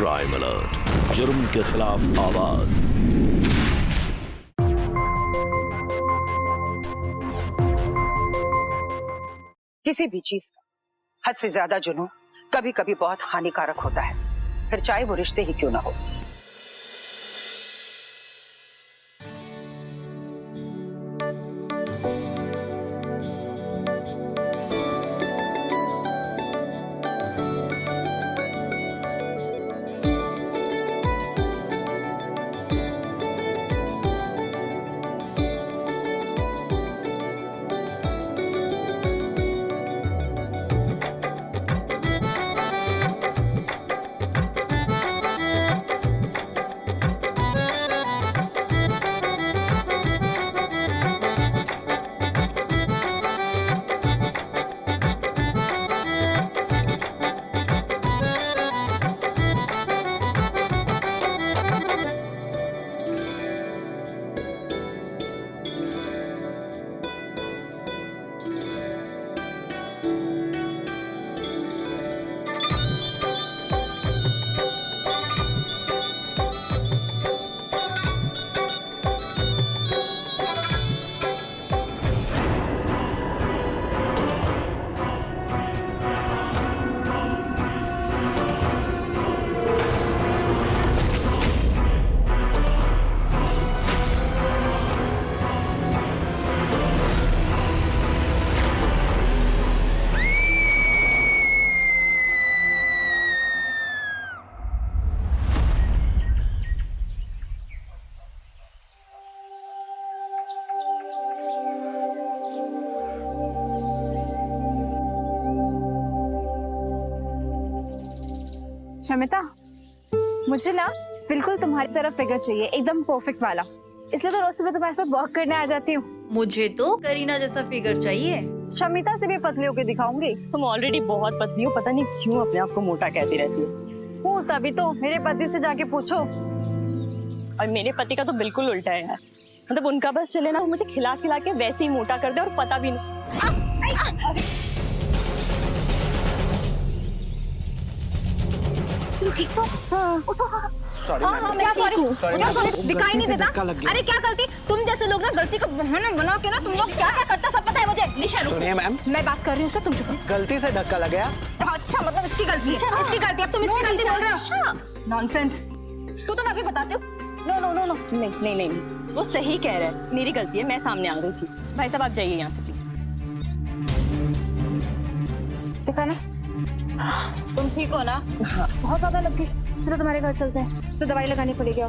Crime alert, जुर्म के खिलाफ आवाज। किसी भी चीज का हद से ज्यादा जुनून कभी कभी बहुत हानिकारक होता है, फिर चाहे वो रिश्ते ही क्यों ना हो। शमिता, मुझे ना बिल्कुल तुम्हारी तरफ फिगर चाहिए, एकदम परफेक्ट वाला। इसलिए तो रोज सुबह तुम्हारे साथ वॉक करने आ जाती हूँ। मुझे तो करीना जैसा फिगर चाहिए। शमिता से भी पतली होके दिखाऊंगी। तुम ऑलरेडी बहुत पतली हो, पता नहीं क्यों अपने आप को मोटा कहती रहती हो। हूँ तभी तो, मेरे पति से जाके पूछो। और मेरे पति का तो बिल्कुल उल्टा है यार। मतलब उनका बस चले ना, वो मुझे खिला खिला के वैसे ही मोटा कर दे और पता भी नहीं। ठीक तो? सॉरी क्या सॉरी? दिखाई नहीं देता? अरे क्या गलती? तुम जैसे लोग ना गलती को बहाना बना के ना तुम लोग क्या क्या करते सब पता है मुझे। निशा सुनिए मैम, मैं बात कर रही हूँ उससे, तुम चुप। गलती से धक्का लग गया। अच्छा मतलब इसकी गलती है? इसकी गलती? अब तुम इसकी गलती बोल रहे हो? नॉनसेंस। इसको तो मैं अभी बताती हूँ। नो नहीं, वो सही कह रहा है, मेरी गलती है, मैं सामने आ गई थी। भाई साहब आप जाइए यहाँ से प्लीज। देखा ना, तुम ठीक हो ना? हाँ। बहुत ज्यादा लग गई। चलो तुम्हारे घर चलते हैं, इस पे दवाई लगानी पड़ेगी।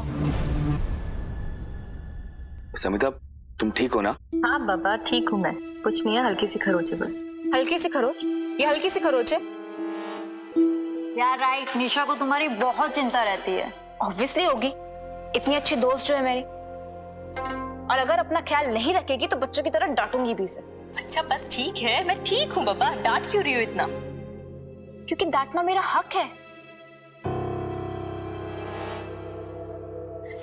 समिता तुम ठीक हो ना? हाँ बाबा ठीक हूँ मैं, कुछ नहीं है, हल्की सी खरोच है बस। हल्की सी खरोच? ये हल्की सी खरोच है? यार राइट, निशा को तुम्हारी बहुत चिंता रहती है। ऑब्वियसली होगी, इतनी अच्छी दोस्त जो है मेरी। और अगर अपना ख्याल नहीं रखेगी तो बच्चों की तरह डांटूंगी भी इसे। अच्छा बस ठीक है, मैं ठीक हूँ बाबा, डांट क्यों रही हो इतना? क्योंकि डांटना मेरा हक है।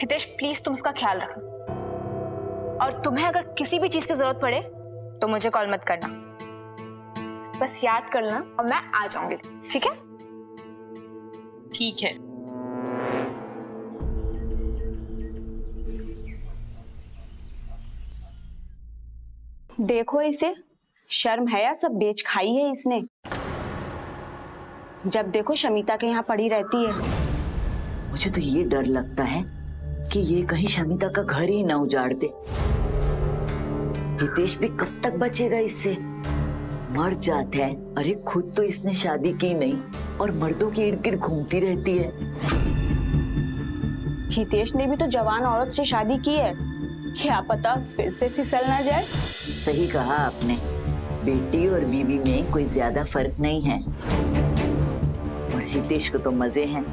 हितेश प्लीज तुम इसका ख्याल रखना, और तुम्हें अगर किसी भी चीज की जरूरत पड़े तो मुझे कॉल मत करना, बस याद कर लेना और मैं आ जाऊंगी, ठीक है? ठीक है। देखो इसे, शर्म है या सब बेच खाई है इसने। जब देखो शमिता के यहाँ पड़ी रहती है। मुझे तो ये डर लगता है कि ये कहीं शमिता का घर ही ना उजाड़ दे। हितेश भी कब तक बचेगा इससे? मर जाता है। अरे खुद तो इसने शादी की नहीं और मर्दों के इर्द गिर्द घूमती रहती है। हितेश ने भी तो जवान औरत से शादी की है, क्या पता फिर से फिसल ना जाए। सही कहा आपने, बेटी और बीवी में कोई ज्यादा फर्क नहीं है। और हितेश को तो मजे हैं,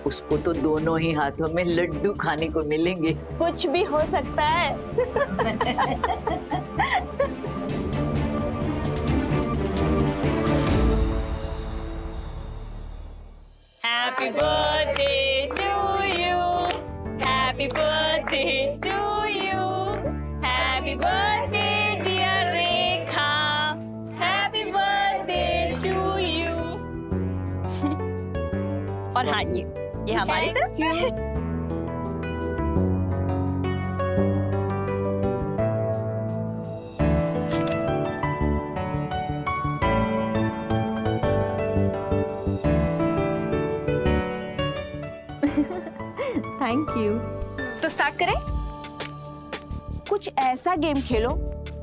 उसको तो दोनों ही हाथों में लड्डू खाने को मिलेंगे। कुछ भी हो सकता है। Happy birthday to you. Happy birthday to you. Happy birthday dear Rekha. Happy birthday to you. और हाँ, ये हमारी तरफ से। Thank you. तो स्टार्ट करें? कुछ ऐसा गेम खेलो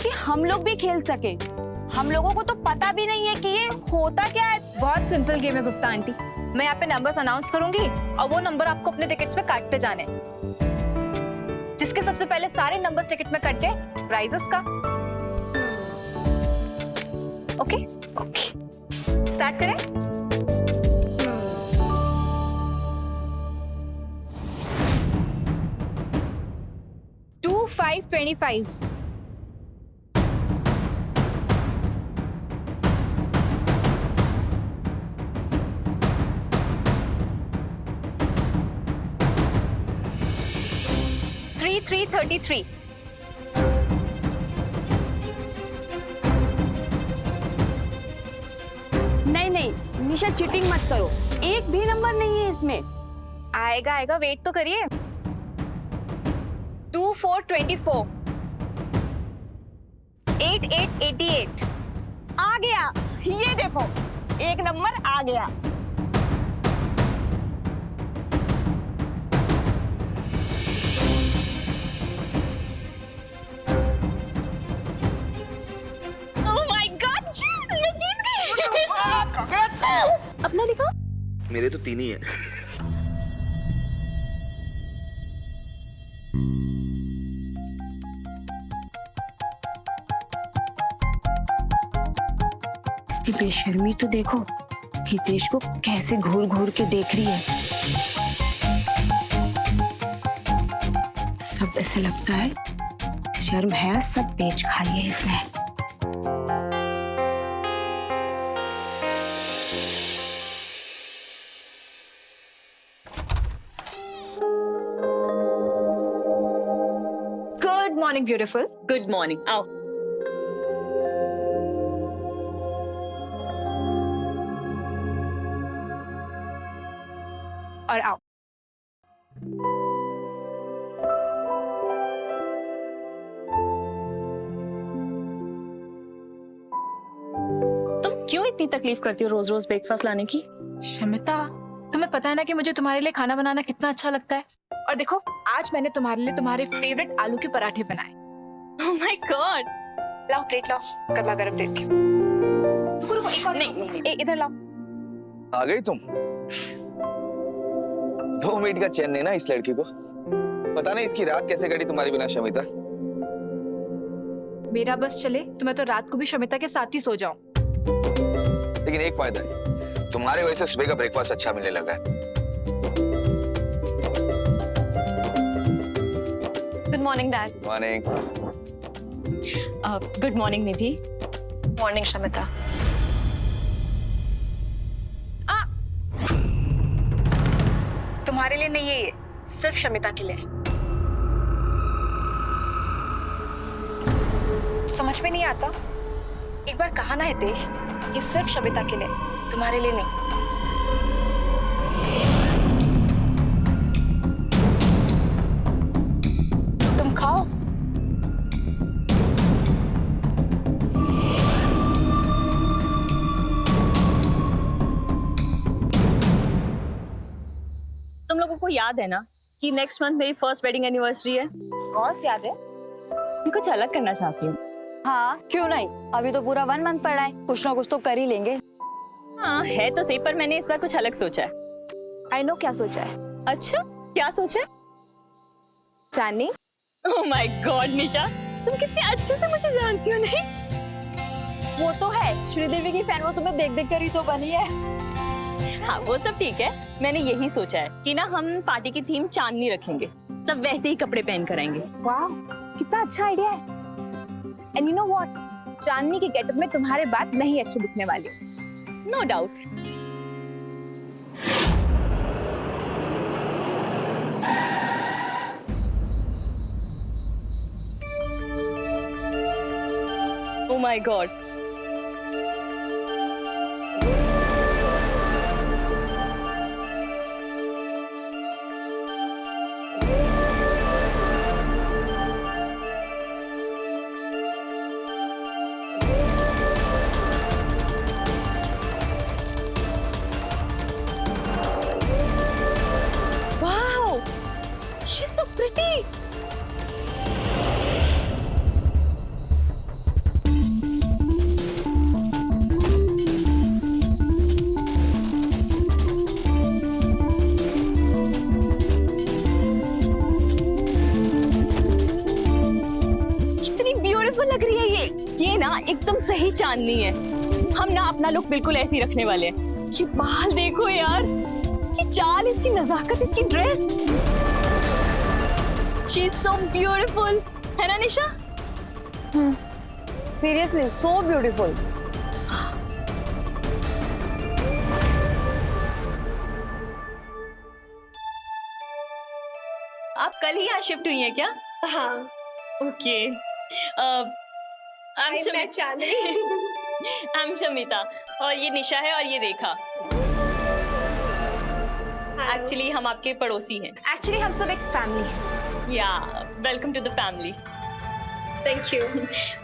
कि हम लोग भी खेल सके। हम लोगों को तो पता भी नहीं है कि ये होता क्या है। बहुत सिंपल गेम है गुप्ता आंटी। मैं यहाँ पे नंबर्स अनाउंस करूंगी और वो नंबर आपको अपने टिकट्स में काटते जाने। जिसके सबसे पहले सारे नंबर्स टिकट में कट गए, प्राइजेस का। ओके ओके, स्टार्ट करें? 2525। Three 33। नहीं नहीं निशा, चीटिंग मत करो। एक भी नंबर नहीं है इसमें। आएगा आएगा, वेट तो करिए। 2424। 8888। आ गया, ये देखो एक नंबर आ गया। ओह माय गॉड, मैं जीत गई। अपना दिखाओ। मेरे तो 3 ही है। इसकी बेशर्मी तो देखो, हितेश को कैसे घूर घूर के देख रही है। सब ऐसे लगता है शर्म है, सब बेच खाई है इसने। Good morning beautiful. Good morning, आओ। और आओ। तुम क्यों इतनी तकलीफ करती हो रोज रोज ब्रेकफास्ट लाने की? शमिता, तुम्हें पता है ना कि मुझे तुम्हारे लिए खाना बनाना कितना अच्छा लगता है। और देखो, आज मैंने तुम्हारे लिए तुम्हारे फेवरेट आलू के पराठे बनाए। ओह माय गॉड। लाओ प्लेट लाओ, गर्मा गर्म देती हूँ। रुको रुको, एक और नहीं, इधर लाओ। आ गई तुम? 2 मिनट का चैन नहीं ना इस लड़की को। पता नहीं इसकी रात कैसे कटी तुम्हारी बिना शमिता। मेरा बस चले तो मैं तो रात को भी शमिता के साथ ही सो जाऊं। लेकिन एक फायदा है, तुम्हारे वजह से सुबह का ब्रेकफास्ट अच्छा मिलने लगा है। Good morning dad. Morning. Good morning Nidhi. Morning Shamita. तुम्हारे लिए नहीं है ये, सिर्फ शमिता के लिए। समझ में नहीं आता? एक बार कहा ना हितेश, ये सिर्फ शमिता के लिए, तुम्हारे लिए नहीं। तुम खाओ। तुम लोगों को याद है ना कि नेक्स्ट मंथ मेरी फर्स्ट वेडिंग एनिवर्सरी है? कौन याद है? मैं कुछ अलग करना चाहती हूँ। हाँ क्यों नहीं, अभी तो पूरा 1 मंथ पड़ा है, कुछ ना कुछ तो कर ही लेंगे। हाँ है तो सही, पर मैंने इस बार कुछ अलग सोचा है। आई नो क्या सोचा है। अच्छा, क्या सोचा है? चांदनी। ओह माय गॉड निशा, तुम कितने अच्छे से मुझे जानती हो। नहीं वो तो है, श्रीदेवी की फैन वो तुम्हें देख देख कर ही तो बनी है। हाँ वो सब ठीक है, मैंने यही सोचा है कि ना हम पार्टी की थीम चांदनी रखेंगे, सब वैसे ही कपड़े पहन कर आएंगे। वाह, कितना अच्छा आइडिया है। एंड यू नो व्हाट, चांदनी के गेटअप में तुम्हारे बाद मैं ही अच्छी दिखने वाली हूँ। No doubt. Oh my God, लग रही है ये ना एकदम सही चांदनी है। हम ना अपना लुक बिल्कुल ऐसे ही रखने वाले हैं। इसके बाल देखो यार, इसकी चाल, इसकी नजाकत, इसकी dress. She is so beautiful, है ना निशा? Seriously so beautiful. आप कल ही यहाँ शिफ्ट हुई हैं क्या? हाँ, ओके। I'm शमिता और ये निशा है और ये रेखा। एक्चुअली हम आपके पड़ोसी हैं। एक्चुअली हम सब एक फैमिली हैं। Yeah welcome to the family. Thank you.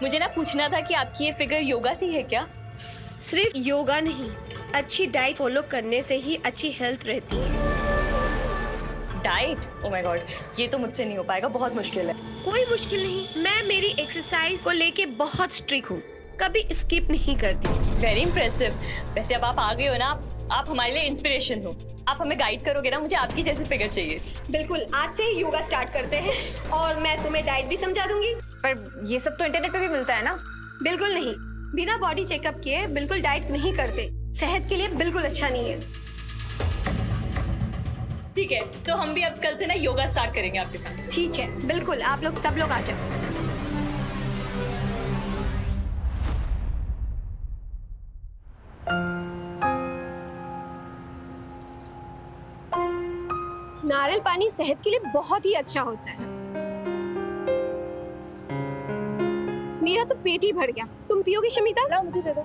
मुझे ना पूछना था कि आपकी ये फिगर योगा से है क्या? सिर्फ योगा नहीं, अच्छी डाइट फॉलो करने से ही अच्छी हेल्थ रहती है। डाइट? ओह माय गॉड, ये तो मुझसे नहीं हो पाएगा, बहुत मुश्किल है। कोई मुश्किल नहीं, मैं मेरी एक्सरसाइज को लेके बहुत स्ट्रिक्ट हूँ, कभी स्किप नहीं करती। Very impressive. वैसे अब आप आ गए हो ना, आप हमारे लिए इंस्पिरेशन हो। आप हमें गाइड करोगे ना, मुझे आपकी जैसी फिगर चाहिए। बिल्कुल, आज से ही योगा स्टार्ट करते हैं और मैं तुम्हें डाइट भी समझा दूंगी। पर ये सब तो इंटरनेट पे भी मिलता है ना? बिल्कुल नहीं, बिना बॉडी चेकअप किए बिल्कुल डाइट नहीं करते, सेहत के लिए बिल्कुल अच्छा नहीं है। ठीक है, तो हम भी अब कल से ना योगा स्टार्ट करेंगे आपके साथ। ठीक है, बिल्कुल, आप लोग सब लोग आ जाओ। नारियल पानी सेहत के लिए बहुत ही अच्छा होता है। मेरा तो पेट ही भर गया। तुम पियोगी शमिता? ला मुझे दे दो।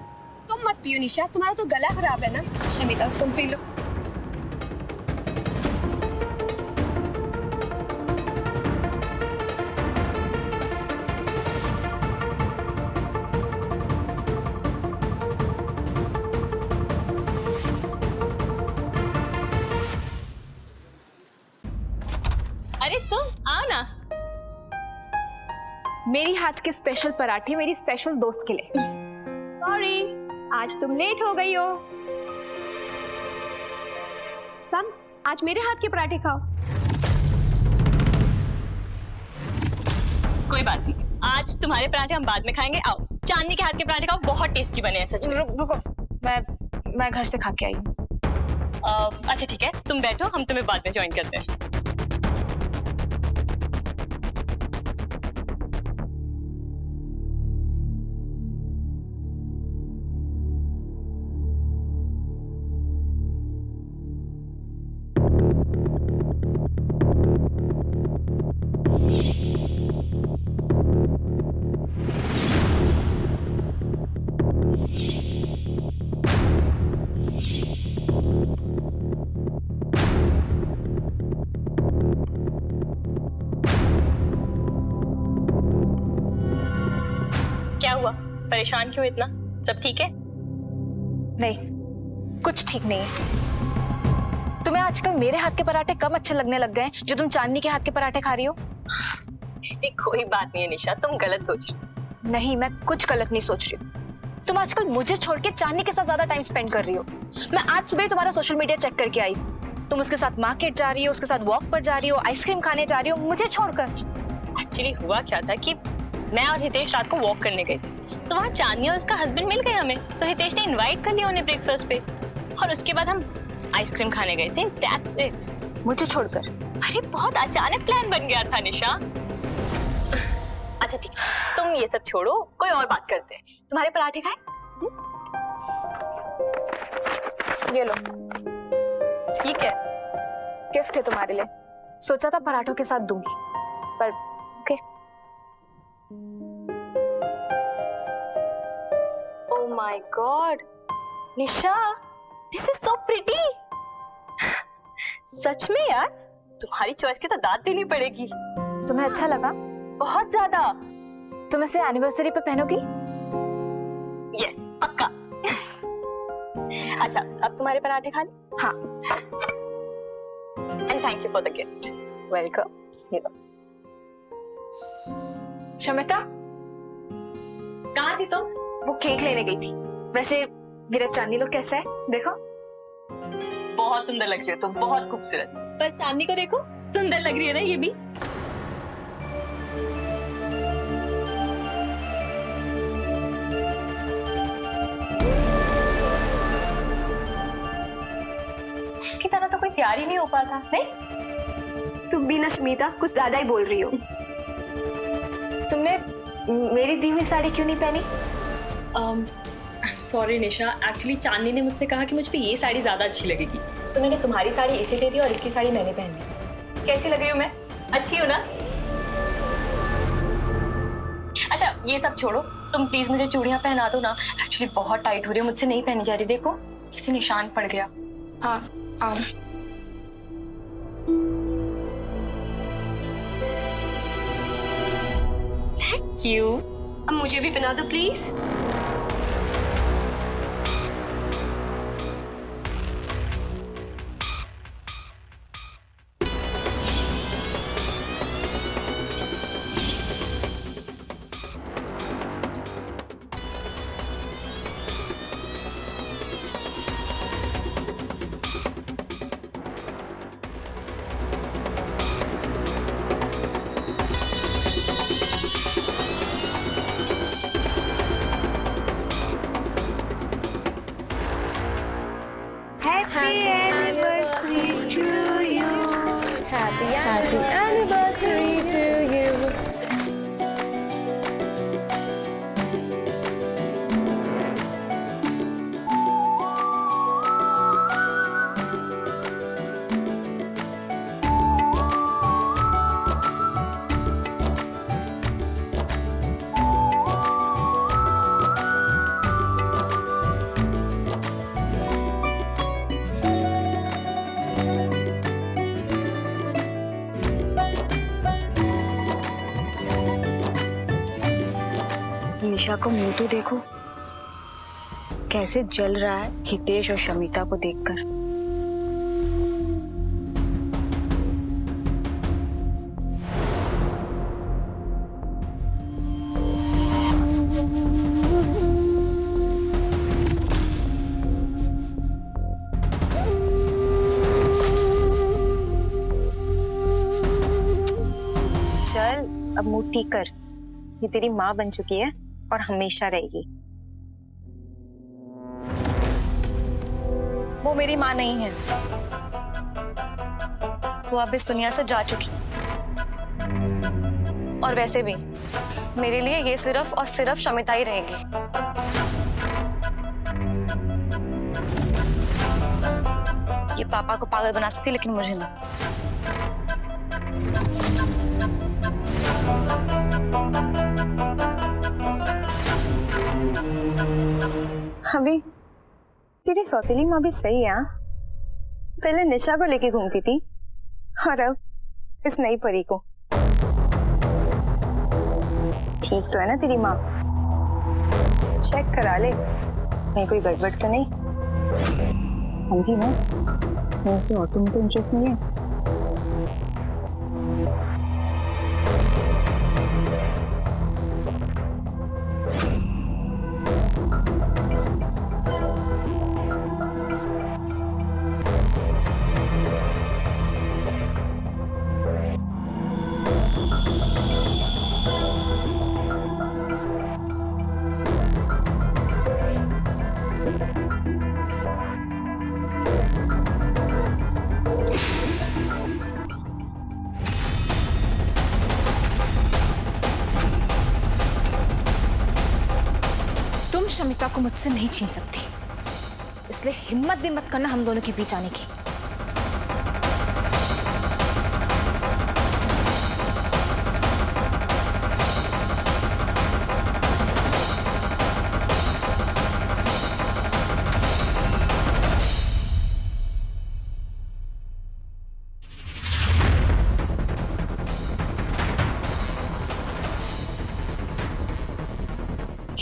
तुम मत पियो निशा, तुम्हारा तो गला खराब है ना। शमिता तुम पी लो। अरे तुम आओ ना। मेरी हाथ के स्पेशल पराठे मेरी स्पेशल दोस्त के लिए। सॉरी, आज तुम लेट हो गई हो। तुम आज मेरे हाथ के पराठे खाओ। कोई बात नहीं, आज तुम्हारे पराठे हम बाद में खाएंगे। आओ, चांदनी के हाथ के पराठे खाओ, बहुत टेस्टी बने हैं सच में। रुको, मैं घर से खा के आई हूँ। अच्छा ठीक है, तुम बैठो, हम तुम्हें बाद में ज्वाइन करते हैं। क्या हुआ, परेशान क्यों इतना? सब ठीक है? नहीं, कुछ ठीक नहीं है। तुम्हें आजकल मेरे हाथ के पराठे कम अच्छे लगने लग गए हैं जो तुम चांदनी के हाथ के पराठे खा रही हो। ऐसी कोई बात नहीं है निशा, तुम गलत सोच रही हो। नहीं, मैं कुछ गलत नहीं सोच रही हूँ। तुम आजकल मुझे छोड़ के चांदनी के साथ ज्यादा टाइम स्पेंड कर रही हो। मैं आज सुबह तुम्हारा सोशल मीडिया चेक करके आई। तुम उसके साथ मार्केट जा रही हो, उसके साथ वॉक पर जा रही हो, आइसक्रीम खाने जा रही हो, मुझे छोड़कर। एक्चुअली हुआ क्या था कि मैं और हितेश रात को वॉक करने गए थे, तो वहाँ चांदनी और उसका हस्बैंड मिल गए हमें। तो हितेश ने इनवाइट कर लिया उन्हें ब्रेकफास्ट पे, और उसके बाद हम आइसक्रीम खाने गए थे। That's it. मुझे छोड़कर? अरे बहुत अचानक प्लान बन गया था निशा। अच्छा ठीक है, तुम ये सब छोड़ो, कोई और बात करते हैं। तुम्हारे पराठे खाए? ये लो, ठीक है, गिफ्ट है तुम्हारे लिए। सोचा था पराठों के साथ दूंगी, पर okay. Oh my god Nisha, this is so pretty. सच में यार, तुम्हारी चॉइस की तो दाद देनी पड़ेगी। तुम्हें अच्छा लगा? बहुत ज्यादा। तुम इसे एनिवर्सरी पे पहनोगी? यस, पक्का। अच्छा, अब तुम्हारे पराठे खा ली? हाँ। And thank you for the gift. Welcome. ये लो। शमिता, कहाँ थी तुम? वो केक लेने गई थी। वैसे मेरा चांदनी लोग कैसा है, देखो। बहुत सुंदर लग रही हो तुम, बहुत खूबसूरत। पर चांदनी को देखो, सुंदर लग रही है ना ये भी। कोई प्यार ही नहीं हो पाता, नहीं? तुम भी ना स्मिता कुछ ज्यादा ही बोल रही हो। तुमने मेरी दी हुई साड़ी क्यों नहीं पहनी? सॉरी निशा, एक्चुअली चांदनी ने मुझसे कहा कि मुझ पे ये साड़ी ज्यादा अच्छी लगेगी, तो मैंने तुम्हारी साड़ी इसे दे दी और इसकी साड़ी मैंने पहन ली। कैसी लग रही हूँ मैं? अच्छी हूँ ना? अच्छा ये सब छोड़ो, तुम प्लीज मुझे चूड़ियां पहना दो ना। एक्चुअली बहुत टाइट हो रही है, मुझसे नहीं पहनी जा रही। देखो किसी निशान पड़ गया। हाँ आओ। क्यों? अब मुझे भी पहना दो प्लीज। निशा को मुंह तो देखो, कैसे जल रहा है हितेश और शमिता को देखकर। चल अब मुंह ठीक कर, ये तेरी माँ बन चुकी है और हमेशा रहेगी। वो मेरी माँ नहीं है, वो अब इस दुनिया से जा चुकी। और वैसे भी मेरे लिए ये सिर्फ और सिर्फ शमिता ही रहेगी। ये पापा को पागल बना सकती लेकिन मुझे नहीं। अभी तेरी सौतेली माँ भी सही है। पहले निशा को लेके घूमती थी और अब इस नई परी को। ठीक तो है ना तेरी माँ? चेक करा ले, कहीं कोई गड़बड़ तो नहीं। समझी ना? वैसे औरतों में तो इंटरेस्ट नहीं है। शमिता को मुझसे नहीं छीन सकती, इसलिए हिम्मत भी मत करना हम दोनों के बीच आने की।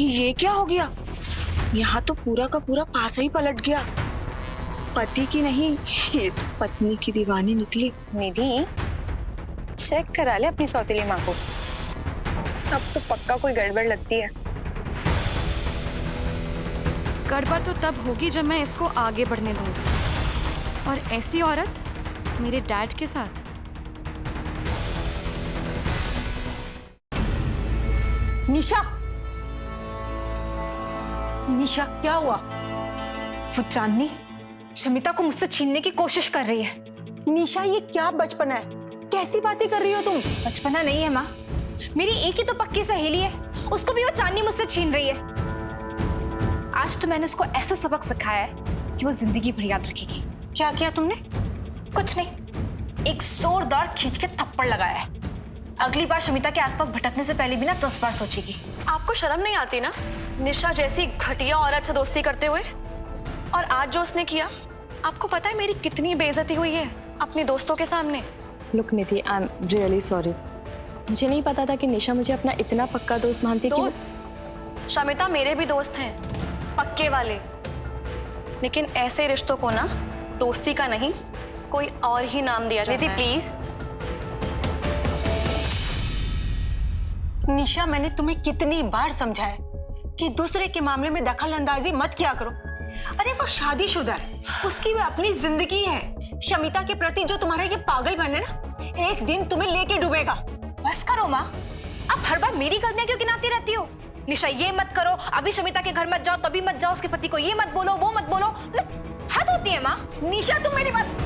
ये क्या हो गया? यहाँ तो पूरा का पूरा पासा ही पलट गया। पति की नहीं, ये पत्नी की दीवानी निकली। निधि, चेक करा ले अपनी सौतेली माँ को, अब तो पक्का कोई गड़बड़ लगती है। गड़बड़ तो तब होगी जब मैं इसको आगे बढ़ने दूंगी, और ऐसी औरत मेरे डैड के साथ। निशा, निशा क्या हुआ? वो चांदनी शमिता को मुझसे छीनने की कोशिश कर रही है। निशा ये क्या बचपना है, कैसी बातें कर रही हो तुम? बचपना नहीं है माँ, मेरी एक ही तो पक्की सहेली है, उसको भी वो चांदनी मुझसे छीन रही है। आज तो मैंने उसको ऐसा सबक सिखाया है कि वो जिंदगी भर याद रखेगी। क्या किया तुमने? कुछ नहीं, एक जोरदार खींच के थप्पड़ लगाया है। अगली बार शमिता के आसपास भटकने से पहले भी ना 10 बार सोचेगी। आपको शर्म नहीं आती ना निशा जैसी घटिया औरत से दोस्ती करते हुए? और आज जो उसने किया, आपको पता है मेरी कितनी बेइज्जती हुई है अपने दोस्तों के सामने। Look Nidhi, I am really sorry. मुझे नहीं पता था कि निशा मुझे अपना इतना पक्का दोस्त मानती है। दोस्त? शमिता मेरे भी दोस्त हैं, पक्के वाले। लेकिन ऐसे रिश्तों को ना दोस्ती का नहीं, कोई और ही नाम दिया जाता है। निधि प्लीज। निशा, मैंने तुम्हें कितनी बार समझाया कि दूसरे के मामले में दखल अंदाजी मत किया करो। अरे वो शादीशुदा है, उसकी भी अपनी जिंदगी है। शमिता के प्रति जो तुम्हारा ये पागलपन है ना, एक दिन तुम्हें लेके डूबेगा। बस करो माँ, आप हर बार मेरी गलतियां क्यों गिनाती रहती हो? निशा ये मत करो, अभी शमिता के घर मत जाओ, तभी मत जाओ, उसके पति को ये मत बोलो, वो मत बोलो। मतलब हद होती है माँ। निशा तुम मेरी बात।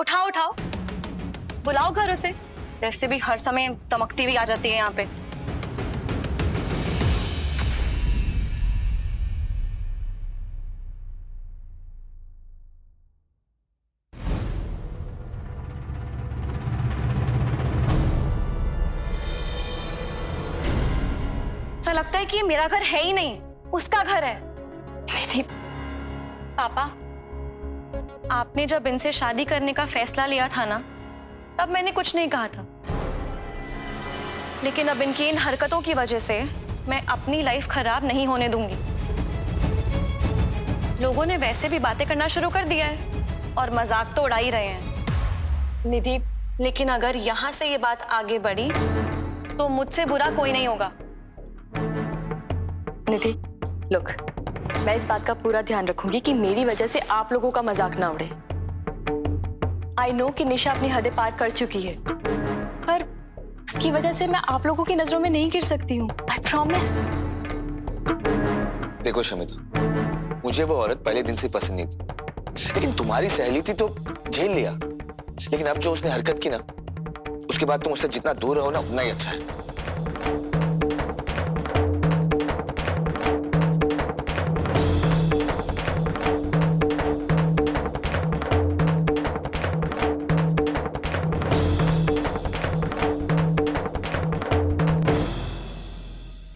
उठाओ उठाओ, बुलाओ घर उसे। वैसे भी हर समय तमकती हुई आ जाती है यहाँ पे। ऐसा लगता है कि ये मेरा घर है ही नहीं, उसका घर है। पापा, आपने जब इनसे शादी करने का फैसला लिया था ना, तब मैंने कुछ नहीं कहा था। लेकिन अब इनकी इन हरकतों की वजह से मैं अपनी लाइफ खराब नहीं होने दूंगी। लोगों ने वैसे भी बातें करना शुरू कर दिया है और मजाक तो उड़ा ही रहे हैं। निधि, लेकिन अगर यहाँ से ये बात आगे बढ़ी तो मुझसे बुरा कोई नहीं होगा। निधि, लुक, मैं इस बात का पूरा ध्यान रखूंगी कि मेरी वजह से आप लोगों का मजाक ना उड़े। आई नो कि निशा अपनी हदें पार कर चुकी है, पर उसकी वजह से मैं आप लोगों की नजरों में नहीं गिर सकती हूँ। I promise. देखो शमिता, मुझे वो औरत पहले दिन से पसंद नहीं थी, लेकिन तुम्हारी सहेली थी तो झेल लिया। लेकिन अब जो उसने हरकत की ना, उसके बाद तुम उससे जितना दूर रहो ना, उतना ही अच्छा है।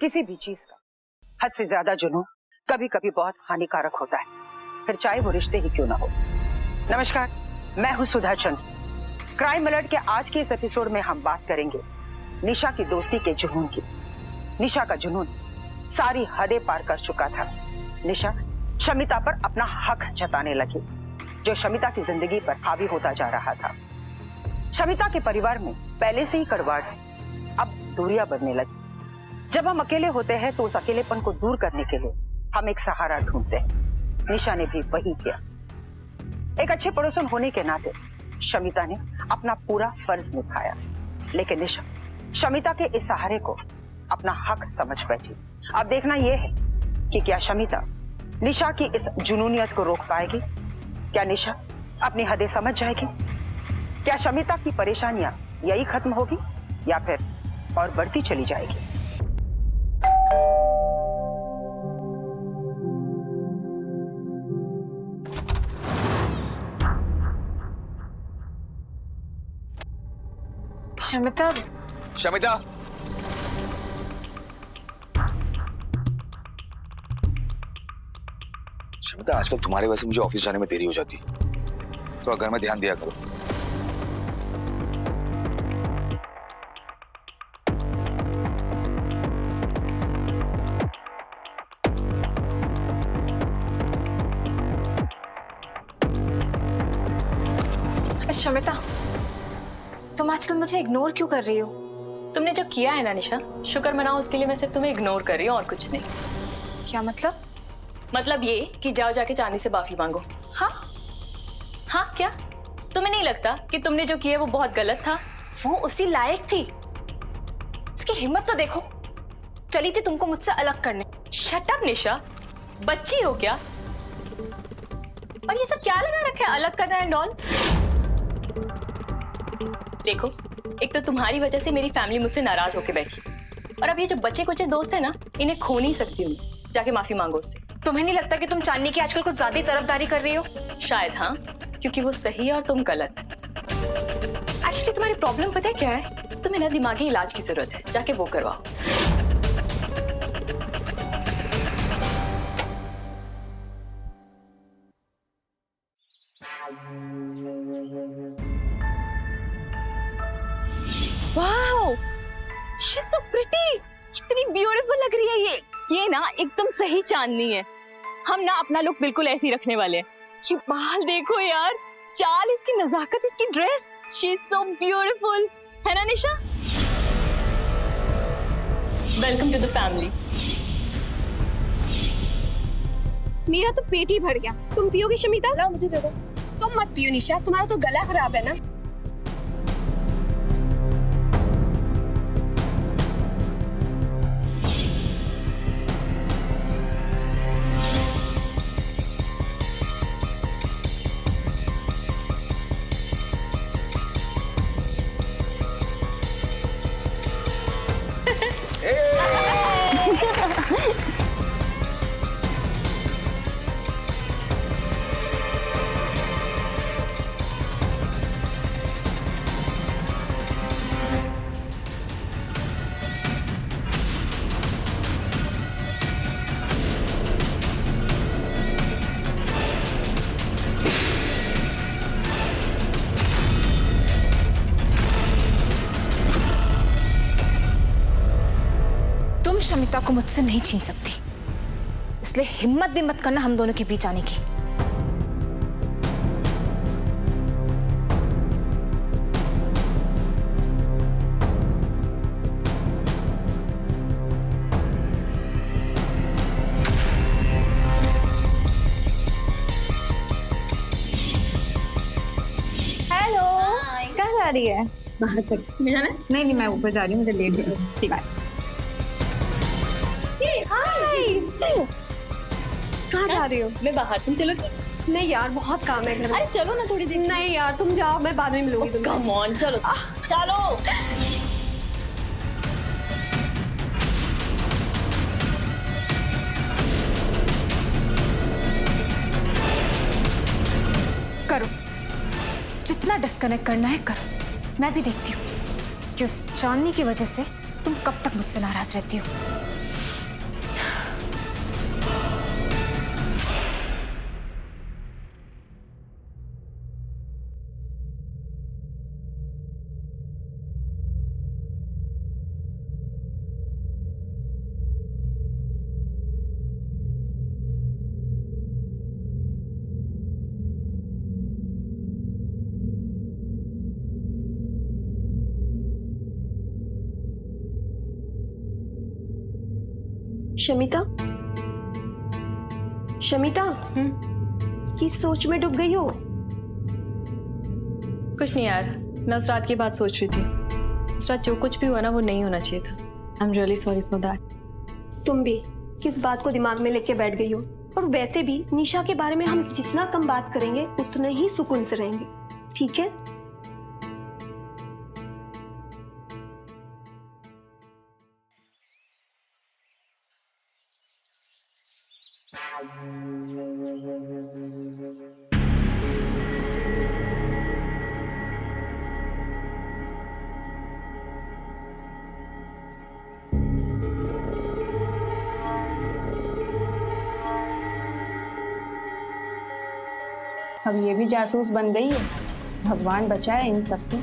किसी भी चीज का हद से ज्यादा जुनून कभी कभी बहुत हानिकारक होता है, फिर चाहे वो रिश्ते ही क्यों ना हो। नमस्कार, मैं हूं सुधा चंद। क्राइम अलर्ट के आज के इस एपिसोड में हम बात करेंगे निशा की दोस्ती के जुनून की। निशा का जुनून सारी हदें पार कर चुका था। निशा शमिता पर अपना हक जताने लगी, जो शमिता की जिंदगी पर हावी होता जा रहा था। शमिता के परिवार में पहले से ही कड़वाहट है, अब दूरियां बढ़ने लगी। जब हम अकेले होते हैं तो उस अकेलेपन को दूर करने के लिए हम एक सहारा ढूंढते हैं। निशा ने भी वही किया। एक अच्छे पड़ोसन होने के नाते शमिता ने अपना पूरा फर्ज निभाया, लेकिन निशा शमिता के इस सहारे को अपना हक समझ बैठी। अब देखना यह है कि क्या शमिता निशा की इस जुनूनियत को रोक पाएगी? क्या निशा अपनी हदें समझ जाएगी? क्या शमिता की परेशानियां यही खत्म होगी या फिर और बढ़ती चली जाएगी? शमिता, शमिता, शमिता, आजकल तुम्हारी वजह से मुझे ऑफिस जाने में देरी हो जाती, तो घर में ध्यान दिया करो। शमिता, तुम आजकल मुझे इग्नोर क्यों कर रही हो? तुमने जो किया है ना निशा, शुक्र मनाओ उसके लिए। मैं सिर्फ तुम्हें इग्नोर कर रही हूँ और कुछ नहीं। क्या मतलब? मतलब ये कि जाओ जाके चांदी से माफी मांगो। हाँ? हाँ क्या? तुम्हें नहीं नहीं लगता कि तुमने जो किया वो बहुत गलत था? वो उसी लायक थी। उसकी हिम्मत तो देखो, चली थी तुमको मुझसे अलग करने। शट अप निशा, बच्ची हो क्या? और ये सब क्या लगा रखा है, अलग करना एंड ऑल? देखो, एक तो तुम्हारी वजह से मेरी फैमिली मुझसे नाराज होके बैठी, और अब ये जो बच्चे कुछ दोस्त है ना, इन्हें खो नहीं सकती हूँ। जाके माफी मांगो उससे। तुम्हें नहीं लगता कि तुम चांदनी की आजकल कुछ ज्यादा ही तरफदारी कर रही हो? शायद हाँ, क्योंकि वो सही है और तुम गलत। एक्चुअली तुम्हारी प्रॉब्लम पता है क्या है? तुम्हें ना दिमागी इलाज की जरूरत है, जाके वो करवाओ। वाओ, she's so pretty, कितनी ब्यूटीफुल लग रही है ये ना एकदम सही चांदनी है। हम ना अपना लुक बिल्कुल ऐसे ही रखने वाले हैं। इसकी बाल देखो यार, चाल, इसकी नजाकत, इसकी dress, she is so beautiful, है ना Nisha? Welcome to the family. मेरा तो पेट ही भर गया। तुम पियोगी शमिता? लाओ मुझे दे दो। तुम मत पियो निशा, तुम्हारा तो गला खराब है ना। शमिता को मुझसे नहीं छीन सकती, इसलिए हिम्मत भी मत करना हम दोनों के बीच आने की। हेलो, कहाँ जा रही है? बाहर तक नहीं, मैं ऊपर जा रही हूँ, मुझे लेट है। ठीक है। कहाँ जा रही हो? मैं बाहर, तुम चलोगी? नहीं यार, बहुत काम है घर में। अरे चलो ना थोड़ी देर। नहीं यार, तुम जाओ, मैं बाद में मिलूंगी तुमसे। कम ऑन, चलो चलो। करो, जितना डिस्कनेक्ट करना है करो। मैं भी देखती हूँ कि उस चांदनी की वजह से तुम कब तक मुझसे नाराज रहती हो। शमिता, शमिता, किस सोच में डूब गई हो? कुछ नहीं यार, मैं उस रात की बात सोच रही थी। उस रात जो कुछ भी हुआ ना, वो नहीं होना चाहिए था। I am really sorry for that. तुम भी किस बात को दिमाग में लेके बैठ गई हो? और वैसे भी निशा के बारे में हम जितना कम बात करेंगे उतने ही सुकून से रहेंगे, ठीक है? अब ये भी जासूस बन गई है। भगवान बचाए इन सबको।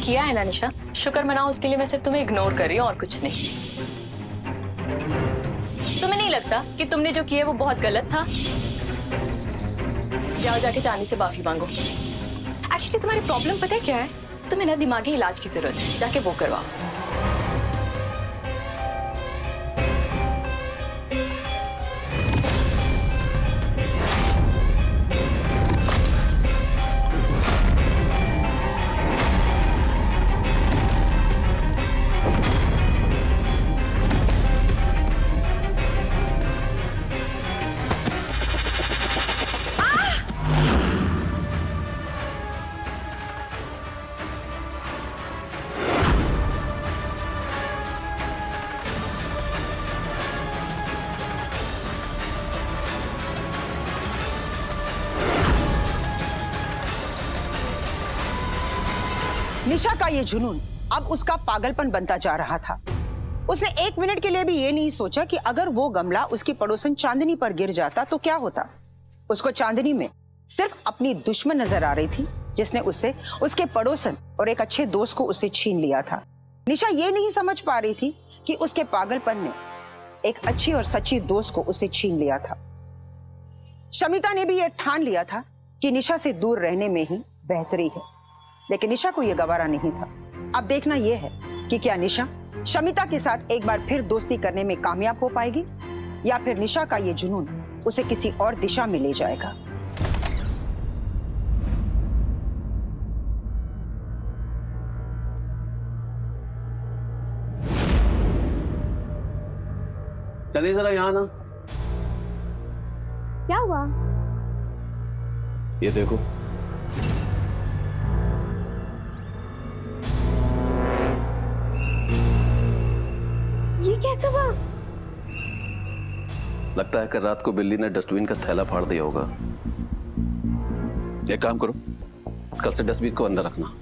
किया है ना निशा, शुक्र मनाओ उसके लिए। मैं सिर्फ तुम्हें इग्नोर कर रही हूँ और कुछ नहीं। तुम्हें नहीं लगता कि तुमने जो किया वो बहुत गलत था? जाओ जाके चांदी से माफी मांगो। एक्चुअली तुम्हारी प्रॉब्लम पता है क्या है? तुम्हें ना दिमागी इलाज की जरूरत है, जाके वो करवाओ। निशा का ये जुनून अब उसका पागलपन बनता जा रहा था। उसने 1 मिनट के लिए भी ये नहीं सोचा कि अगर वो गमला उसकी पड़ोसन चांदनी पर गिर जाता तो क्या होता। उसको चांदनी में सिर्फ अपनी दुश्मन नजर आ रही थी, जिसने उससे उसके पड़ोसन और एक अच्छे दोस्त को उससे छीन लिया था। निशा ये नहीं समझ पा रही थी कि उसके पागलपन ने एक अच्छी और सच्ची दोस्त को उससे छीन लिया था। शमिता ने भी यह ठान लिया था कि निशा से दूर रहने में ही बेहतरी है, लेकिन निशा को यह गवारा नहीं था। अब देखना यह है कि क्या निशा शमिता के साथ एक बार फिर दोस्ती करने में कामयाब हो पाएगी या फिर निशा का यह जुनून उसे किसी और दिशा में ले जाएगा। चलिए जरा यहाँ ना। क्या हुआ? ये देखो, ये कैसे हुआ? लगता है कि रात को बिल्ली ने डस्टबिन का थैला फाड़ दिया होगा। एक काम करो, कल से डस्टबिन को अंदर रखना।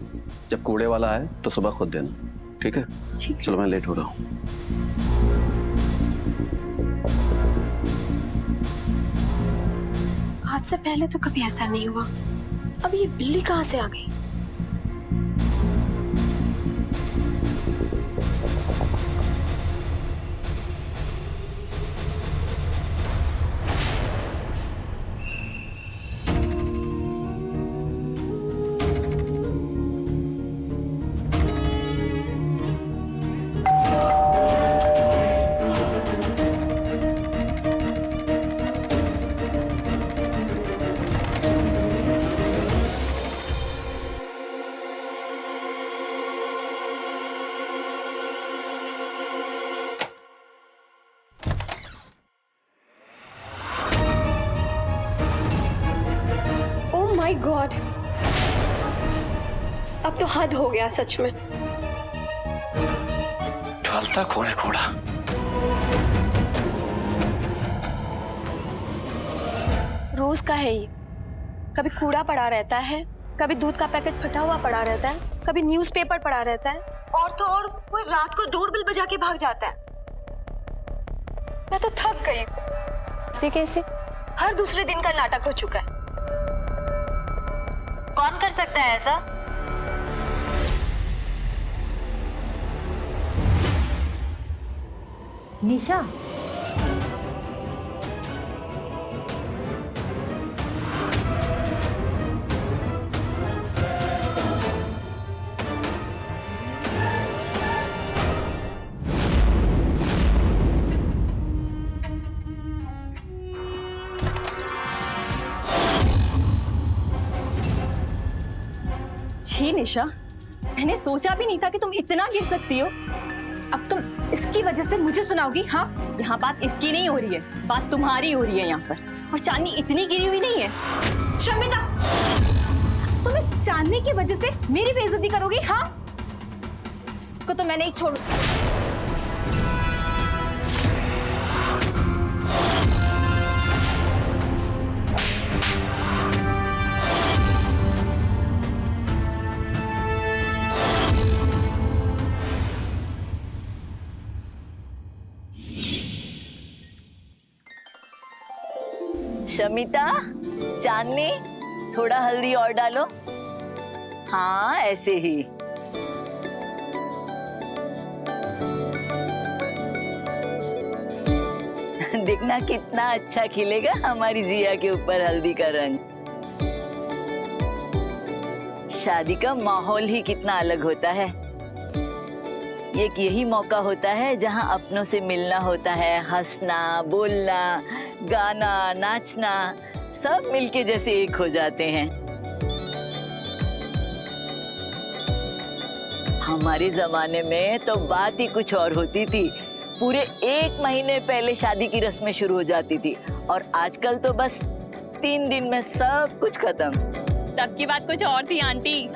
जब कूड़े वाला आए तो सुबह खुद देना, ठीक है? ठीक। चलो मैं लेट हो रहा हूँ। आज से पहले तो कभी ऐसा नहीं हुआ। अब ये बिल्ली कहाँ से आ गई? माय गॉड, अब तो हद हो गया सच में। डालता कौन है घोड़ा? रोज का है ये। कभी कूड़ा पड़ा रहता है, कभी दूध का पैकेट फटा हुआ पड़ा रहता है, कभी न्यूज़पेपर पड़ा रहता है, और तो और कोई रात को डोरबेल बजा के भाग जाता है। मैं तो थक गई। ऐसे कैसे? हर दूसरे दिन का नाटक हो चुका है। कौन कर सकता है ऐसा? निशा, जी निशा, मैंने सोचा भी नहीं था कि तुम इतना गिर सकती हो। अब तुम इसकी वजह से मुझे सुनाओगी? हाँ, यहाँ बात इसकी नहीं हो रही है, बात तुम्हारी हो रही है यहाँ पर। और चांदनी इतनी गिरी हुई नहीं है। शमिता, तुम इस चांदनी की वजह से मेरी बेइज्जती करोगी? हाँ, इसको तो मैं नहीं छोड़ू। शमिता, चांदनी, थोड़ा हल्दी और डालो। हाँ, ऐसे ही। देखना कितना अच्छा खिलेगा हमारी जिया के ऊपर हल्दी का रंग। शादी का माहौल ही कितना अलग होता है। एक यही मौका होता है जहां अपनों से मिलना होता है, हंसना, बोलना, गाना, नाचना, सब मिलके जैसे एक हो जाते हैं। हमारे जमाने में तो बात ही कुछ और होती थी। पूरे 1 महीने पहले शादी की रस्में शुरू हो जाती थी और आजकल तो बस 3 दिन में सब कुछ खत्म। तब की बात कुछ और थी आंटी।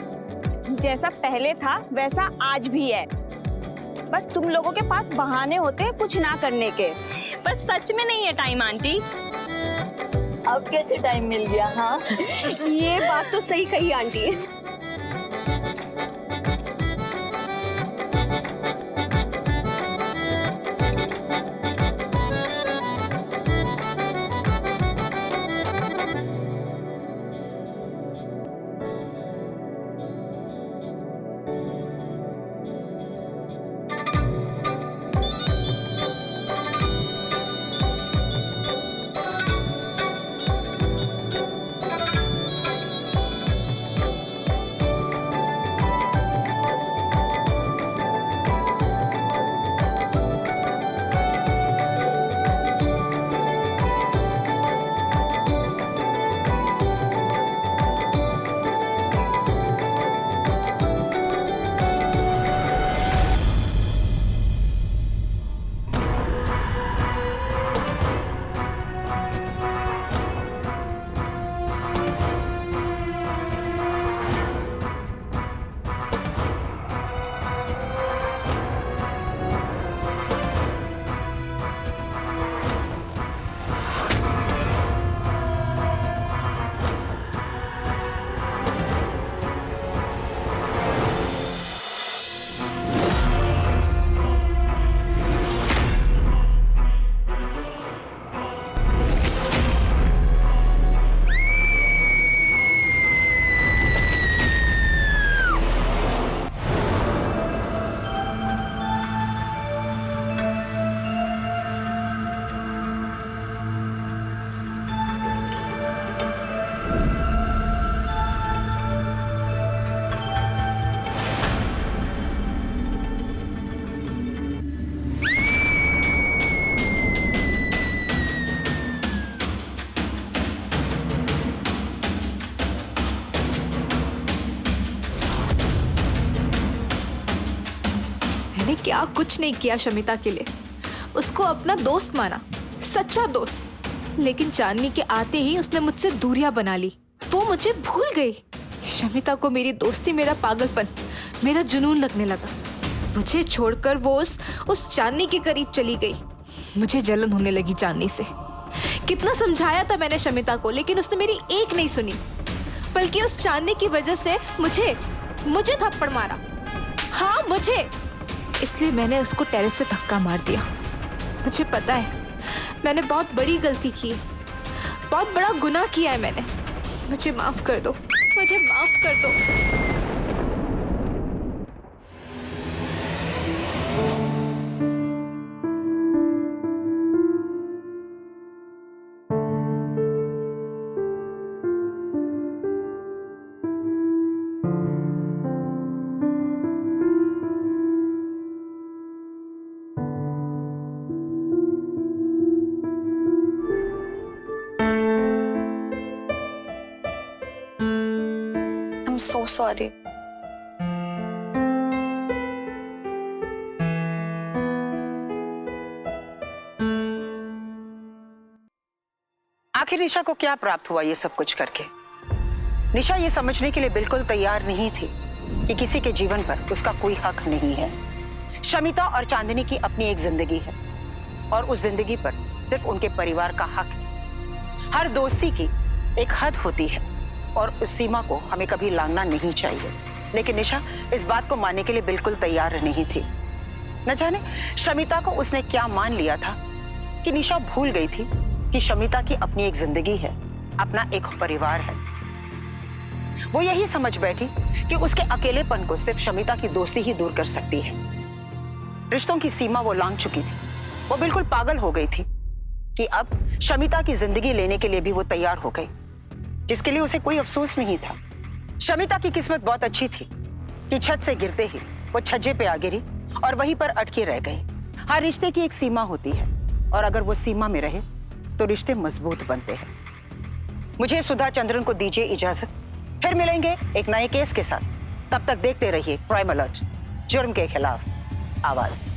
जैसा पहले था वैसा आज भी है। बस तुम लोगों के पास बहाने होते हैं कुछ ना करने के। बस सच में नहीं है टाइम आंटी। अब कैसे टाइम मिल गया? हाँ ये बात तो सही कही आंटी। मैंने क्या कुछ नहीं किया शमिता के लिए। उसको अपना दोस्त माना, सच्चा दोस्त। लेकिन चांदनी के आते ही उसने मुझसे दूरियां बना ली। वो मुझे भूल गई। शमिता को मेरी दोस्ती, मेरा पागलपन, मेरा जुनून लगने लगा। मुझे छोड़कर वो उस चांदनी के करीब चली गई। मुझे जलन होने लगी चांदनी से। कितना समझाया था मैंने शमिता को, लेकिन उसने मेरी एक नहीं सुनी, बल्कि उस चांदनी की वजह से मुझे थप्पड़ मारा। हाँ, मुझे। इसलिए मैंने उसको टेरेस से धक्का मार दिया। मुझे पता है मैंने बहुत बड़ी गलती की है, बहुत बड़ा गुनाह किया है मैंने। मुझे माफ कर दो, मुझे माफ कर दो। I'm so sorry. आखिर निशा को क्या प्राप्त हुआ ये सब कुछ करके? निशा ये समझने के लिए बिल्कुल तैयार नहीं थी कि किसी के जीवन पर उसका कोई हक नहीं है। शमिता और चांदनी की अपनी एक जिंदगी है और उस जिंदगी पर सिर्फ उनके परिवार का हक है। हर दोस्ती की एक हद होती है और उस सीमा को हमें कभी लांघना नहीं चाहिए। लेकिन निशा इस बात को मानने के लिए बिल्कुल तैयार नहीं थी। न जाने शमिता को उसने क्या मान लिया था कि निशा भूल गई थी कि शमिता की अपनी एक जिंदगी है, अपना एक परिवार है। वो यही समझ बैठी कि उसके अकेलेपन को सिर्फ शमिता की दोस्ती ही दूर कर सकती है। रिश्तों की सीमा वो लांघ चुकी थी। वो बिल्कुल पागल हो गई थी। कि अब शमिता की जिंदगी लेने के लिए भी वो तैयार हो गई, जिसके लिए उसे कोई अफसोस नहीं था। शमिता की किस्मत बहुत अच्छी थी कि छत से गिरते ही वो छज्जे पे आ गिरी और वहीं पर अटकी रह गई। हर रिश्ते की एक सीमा होती है और अगर वो सीमा में रहे तो रिश्ते मजबूत बनते हैं। मुझे सुधा चंद्रन को दीजिए इजाजत, फिर मिलेंगे एक नए केस के साथ। तब तक देखते रहिए क्राइम अलर्ट, जुर्म के खिलाफ आवाज।